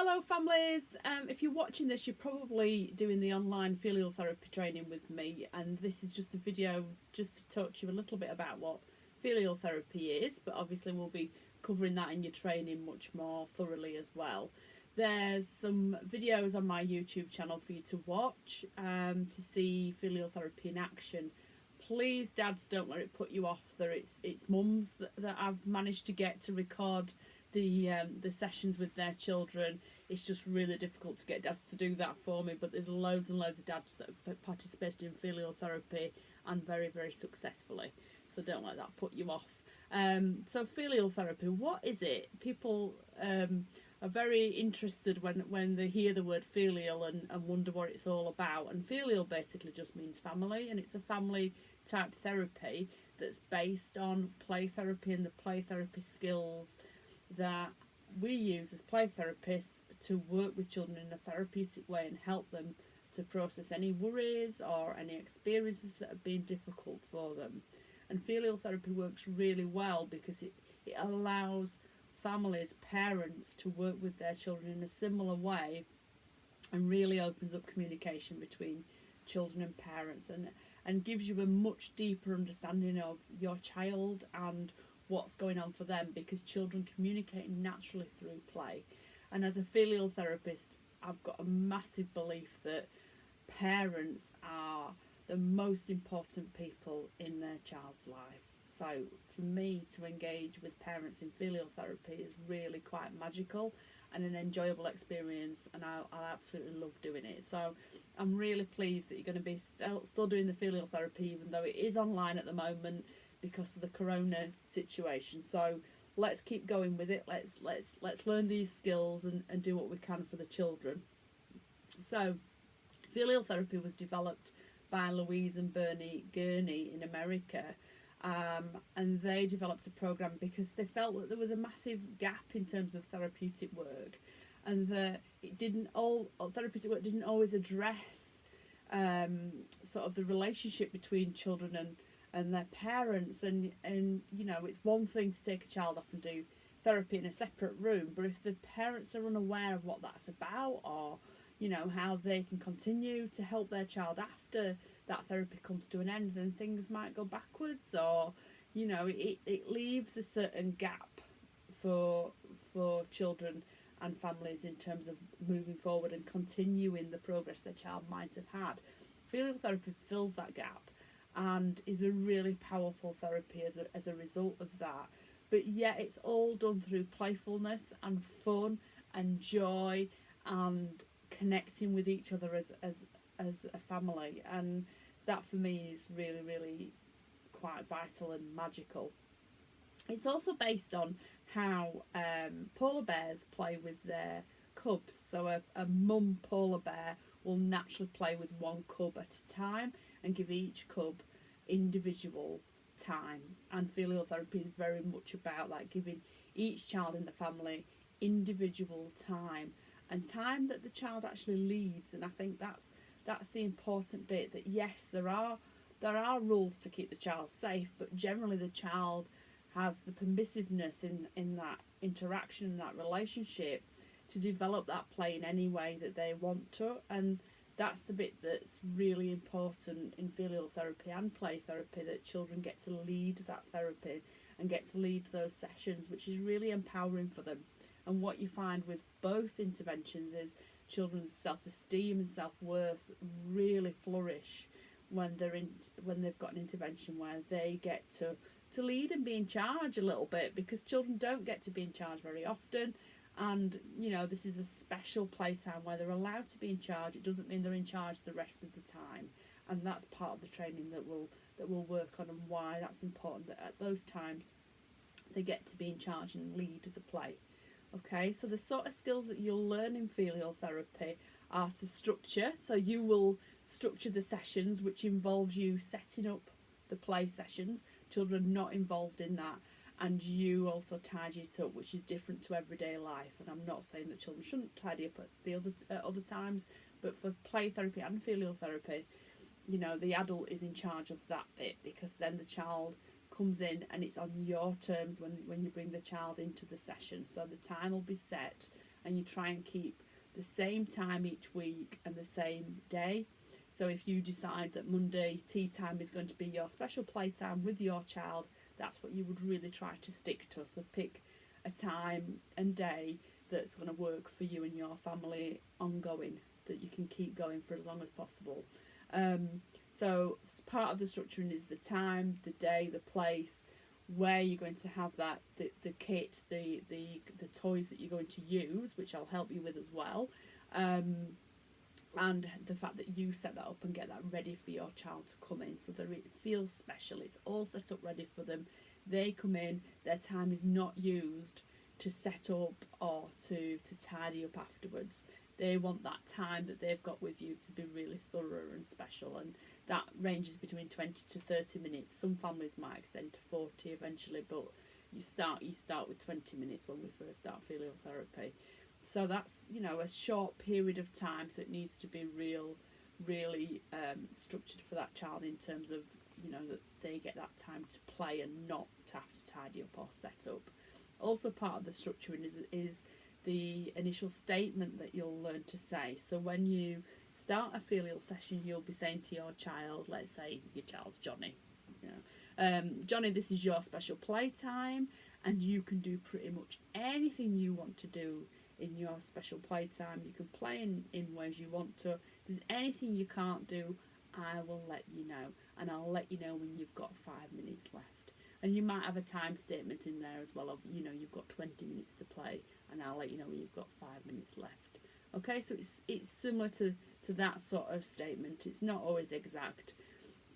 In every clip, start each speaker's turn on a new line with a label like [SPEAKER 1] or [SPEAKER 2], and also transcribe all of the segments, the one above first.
[SPEAKER 1] Hello families, if you're watching this you're probably doing the online filial therapy training with me, and this is just a video just to talk to you a little bit about what filial therapy is, but obviously we'll be covering that in your training much more thoroughly as well. There's some videos on my YouTube channel for you to watch to see filial therapy in action. Please dads, don't let it put you off. It's mums that I've managed to get to record the sessions with their children. It's just really difficult to get dads to do that for me, but there's loads and loads of dads that have participated in filial therapy and very, very successfully, so don't let that put you off. So filial therapy, what is it? People are very interested when they hear the word filial and wonder what it's all about, and filial basically just means family, and it's a family type therapy that's based on play therapy and the play therapy skills that we use as play therapists to work with children in a therapeutic way and help them to process any worries or any experiences that have been difficult for them. And filial therapy works really well because it allows families, parents, to work with their children in a similar way, and really opens up communication between children and parents, and gives you a much deeper understanding of your child and what's going on for them, because children communicate naturally through play. And as a filial therapist, I've got a massive belief that parents are the most important people in their child's life. So for me to engage with parents in filial therapy is really quite magical and an enjoyable experience, and I absolutely love doing it. So I'm really pleased that you're going to be still doing the filial therapy, even though it is online at the moment because of the corona situation. So let's keep going with it. Let's learn these skills and do what we can for the children. So filial therapy was developed by Louise and Bernie Gurney in America, and they developed a program because they felt that there was a massive gap in terms of therapeutic work, and that therapeutic work didn't always address sort of the relationship between children and their parents, and you know, it's one thing to take a child off and do therapy in a separate room, but if the parents are unaware of what that's about, or you know, how they can continue to help their child after that therapy comes to an end, then things might go backwards, or you know, it leaves a certain gap for children and families in terms of moving forward and continuing the progress their child might have had. Filial therapy fills that gap and is a really powerful therapy as a result of that. But yet it's all done through playfulness and fun and joy and connecting with each other as a family, and that for me is really, really quite vital and magical. It's also based on how polar bears play with their cubs. So a mum polar bear will naturally play with one cub at a time and give each cub individual time, and filial therapy is very much about that, giving each child in the family individual time, and time that the child actually leads. And I think that's the important bit, that yes, there are rules to keep the child safe, but generally the child has the permissiveness in that interaction and that relationship to develop that play in any way that they want to. And that's the bit that's really important in filial therapy and play therapy, that children get to lead that therapy and get to lead those sessions, which is really empowering for them. And what you find with both interventions is children's self-esteem and self-worth really flourish when they've got an intervention where they get to lead and be in charge a little bit, because children don't get to be in charge very often. And you know, this is a special playtime where they're allowed to be in charge. It doesn't mean they're in charge the rest of the time, and that's part of the training that we'll work on, and why that's important, that at those times they get to be in charge and lead the play. Okay, so the sort of skills that you'll learn in filial therapy are to structure. So you will structure the sessions, which involves you setting up the play sessions. Children are not involved in that, and you also tidy it up, which is different to everyday life. And I'm not saying that children shouldn't tidy up at other times, but for play therapy and filial therapy, you know, the adult is in charge of that bit, because then the child comes in and it's on your terms when you bring the child into the session. So the time will be set and you try and keep the same time each week and the same day. So if you decide that Monday tea time is going to be your special playtime with your child, that's what you would really try to stick to. So pick a time and day that's going to work for you and your family ongoing, that you can keep going for as long as possible. So part of the structuring is the time, the day, the place, where you're going to have that, the kit, the toys that you're going to use, which I'll help you with as well. And the fact that you set that up and get that ready for your child to come in, so that it feels special. It's all set up ready for them. They come in, their time is not used to set up or to tidy up afterwards. They want that time that they've got with you to be really thorough and special, and that ranges between 20 to 30 minutes. Some families might extend to 40 eventually, but you start with 20 minutes when we first start filial therapy. So that's, you know, a short period of time, so it needs to be really structured for that child in terms of, you know, that they get that time to play and not to have to tidy up or set up. Also part of the structuring is the initial statement that you'll learn to say. So when you start a filial session, you'll be saying to your child, let's say your child's Johnny, you know, Johnny, this is your special playtime, and you can do pretty much anything you want to do in your special playtime. You can play in ways you want to. If there's anything you can't do, I will let you know, and I'll let you know when you've got 5 minutes left. And you might have a time statement in there as well of, you know, you've got 20 minutes to play, and I'll let you know when you've got 5 minutes left. Okay, so it's similar to that sort of statement. It's not always exact,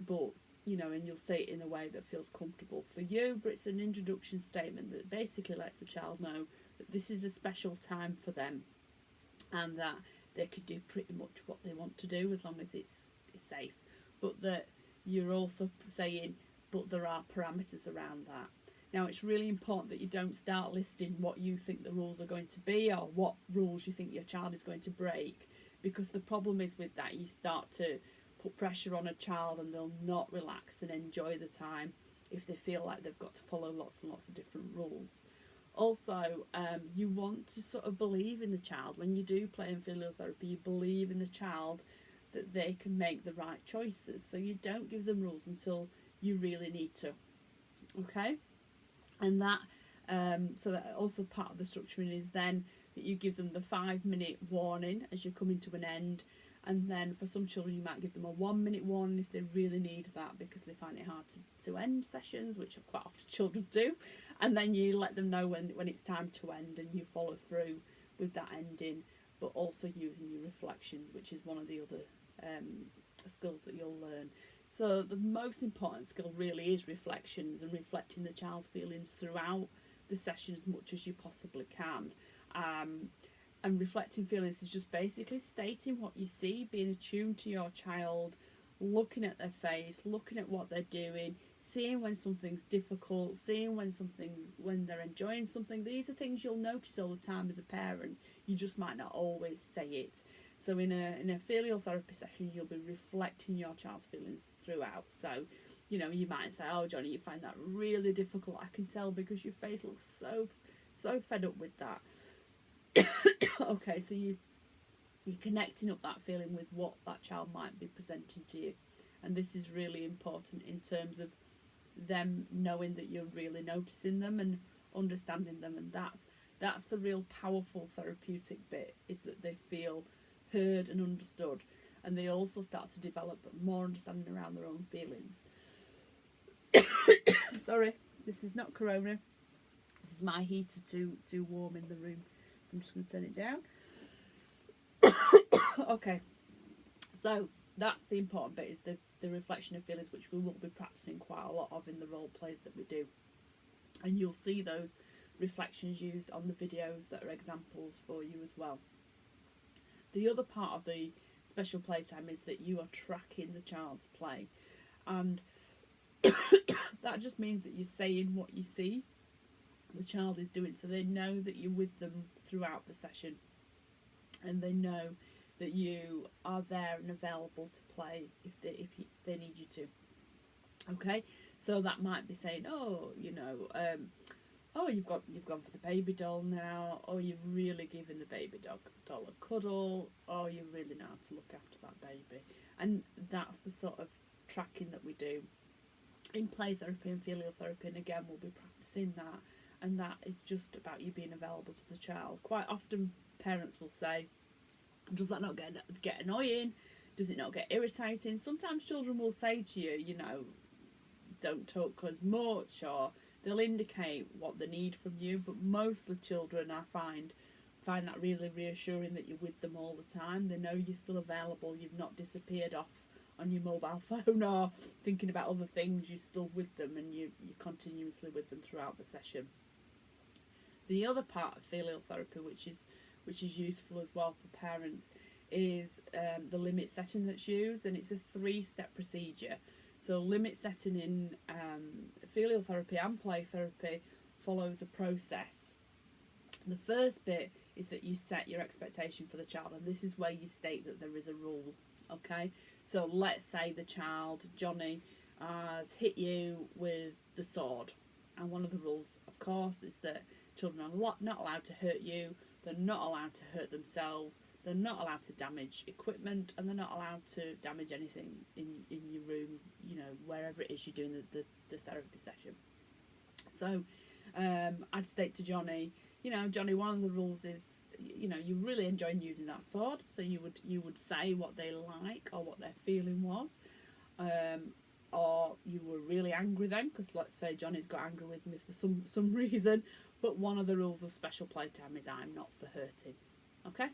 [SPEAKER 1] but, you know, and you'll say it in a way that feels comfortable for you, but it's an introduction statement that basically lets the child know that this is a special time for them, and that they can do pretty much what they want to do as long as it's safe. But that you're also saying, but there are parameters around that. Now, it's really important that you don't start listing what you think the rules are going to be or what rules you think your child is going to break, because the problem is with that, you start to put pressure on a child and they'll not relax and enjoy the time if they feel like they've got to follow lots and lots of different rules. Also, you want to sort of believe in the child. When you do play in filial therapy, you believe in the child that they can make the right choices. So you don't give them rules until you really need to. Okay? And that, so that also part of the structuring is then that you give them the 5-minute warning as you're coming to an end. And then for some children, you might give them a 1-minute warning if they really need that, because they find it hard to end sessions, which quite often children do. And then you let them know when it's time to end, and you follow through with that ending, but also using your reflections, which is one of the other skills that you'll learn. So the most important skill really is reflections, and reflecting the child's feelings throughout the session as much as you possibly can. And reflecting feelings is just basically stating what you see, being attuned to your child, looking at their face, looking at what they're doing, seeing when something's difficult, seeing when they're enjoying something. These are things you'll notice all the time as a parent. You just might not always say it. So in a filial therapy session, you'll be reflecting your child's feelings throughout. So, you know, you might say, oh, Johnny, you find that really difficult. I can tell because your face looks so fed up with that. Okay, so you're connecting up that feeling with what that child might be presenting to you. And this is really important in terms of them knowing that you're really noticing them and understanding them. And that's the real powerful therapeutic bit, is that they feel heard and understood, and they also start to develop more understanding around their own feelings. Sorry, this is not corona, this is my heater too warm in the room, so I'm just going to turn it down. Okay, so that's the important bit, is the reflection of feelings, which we will be practicing quite a lot of in the role plays that we do, and you'll see those reflections used on the videos that are examples for you as well. The other part of the special playtime is that you are tracking the child's play, and that just means that you're saying what you see the child is doing, so they know that you're with them throughout the session, and they know that you are there and available to play if they need you to. Okay, so that might be saying, oh, you know, oh, you've gone for the baby doll now, or you've really given the baby doll a cuddle, or you really know how to look after that baby. And that's the sort of tracking that we do in play therapy and filial therapy, and again we'll be practicing that, and that is just about you being available to the child. Quite often parents will say, does that not get annoying? Does it not get irritating? Sometimes children will say to you, you know, don't talk as much, or they'll indicate what they need from you, but most of the children I find that really reassuring, that you're with them all the time. They know you're still available, you've not disappeared off on your mobile phone or thinking about other things. You're still with them, and you're continuously with them throughout the session. The other part of filial therapy, which is useful as well for parents, is the limit setting that's used, and it's a 3-step procedure. So limit setting in filial therapy and play therapy follows a process. The first bit is that you set your expectation for the child, and this is where you state that there is a rule. Okay, so let's say the child, Johnny, has hit you with the sword, and one of the rules, of course, is that children are not allowed to hurt you, they're not allowed to hurt themselves, they're not allowed to damage equipment, and they're not allowed to damage anything in your room, you know, wherever it is you're doing the therapy session. So I'd state to Johnny, you know, Johnny, one of the rules is, you know, you really enjoying using that sword, so you would say what they like or what their feeling was, or you were really angry then, because let's say Johnny's got angry with me for some reason, but one of the rules of special playtime is I'm not for hurting. Okay,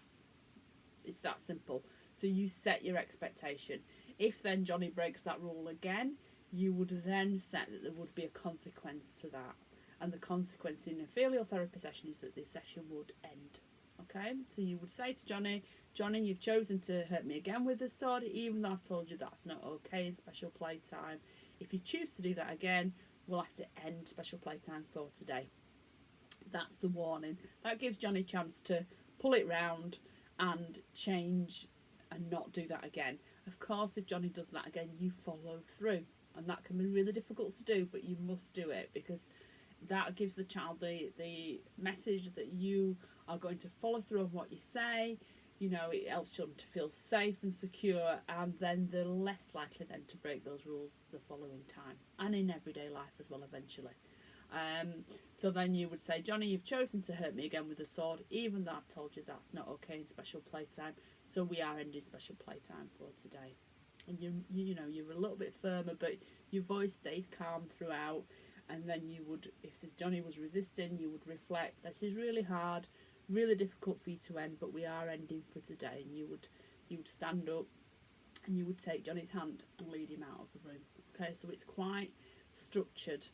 [SPEAKER 1] it's that simple. So you set your expectation. If then Johnny breaks that rule again, you would then set that there would be a consequence to that, and the consequence in a filial therapy session is that this session would end. Okay, so you would say to Johnny, you've chosen to hurt me again with the sword, even though I've told you that's not okay in special playtime. If you choose to do that again, we'll have to end special playtime for today. That's the warning. That gives Johnny a chance to pull it round and change and not do that again. Of course, if Johnny does that again, you follow through, and that can be really difficult to do, but you must do it, because that gives the child the message that you are going to follow through on what you say. You know, it helps children to feel safe and secure, and then they're less likely then to break those rules the following time, and in everyday life as well eventually. So then you would say, Johnny, you've chosen to hurt me again with the sword, even though I've told you that's not okay in special playtime, so we are ending special playtime for today. And you know, you're a little bit firmer, but your voice stays calm throughout. And then you would, if Johnny was resisting, you would reflect, this is really hard, really difficult for you to end, but we are ending for today. And you would stand up and you would take Johnny's hand and lead him out of the room. Okay, so it's quite structured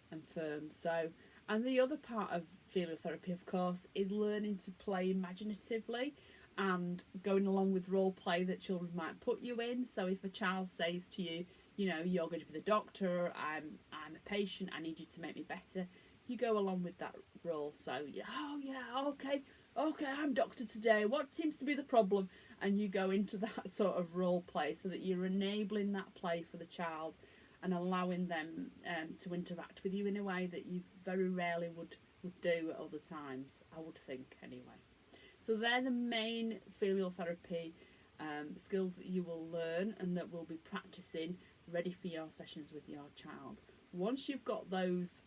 [SPEAKER 1] and firm. So, and the other part of filial therapy, of course, is learning to play imaginatively and going along with role play that children might put you in. So if a child says to you, you know, you're going to be the doctor, I'm a patient, I need you to make me better, you go along with that role. So, oh yeah, okay, I'm doctor today, what seems to be the problem? And you go into that sort of role play so that you're enabling that play for the child and allowing them to interact with you in a way that you very rarely would do at other times, I would think anyway. So they're the main filial therapy skills that you will learn and that we'll be practicing ready for your sessions with your child. Once you've got those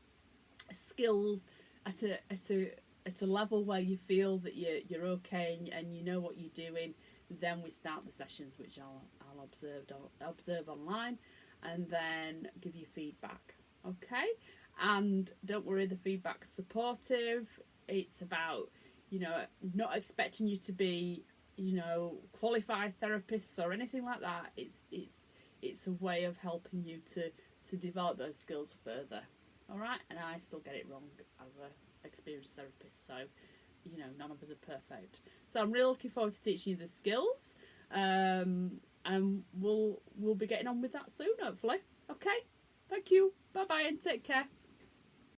[SPEAKER 1] skills at a level where you feel that you're okay and you know what you're doing, then we start the sessions, which I'll observe online and then give you feedback. Okay, and don't worry, the feedback's supportive. It's about, you know, not expecting you to be, you know, qualified therapists or anything like that. It's a way of helping you to develop those skills further. All right, and I still get it wrong as a experienced therapist, so you know, none of us are perfect. So I'm really looking forward to teaching you the skills, and we'll be getting on with that soon, hopefully. Okay, thank you, bye bye, and take care.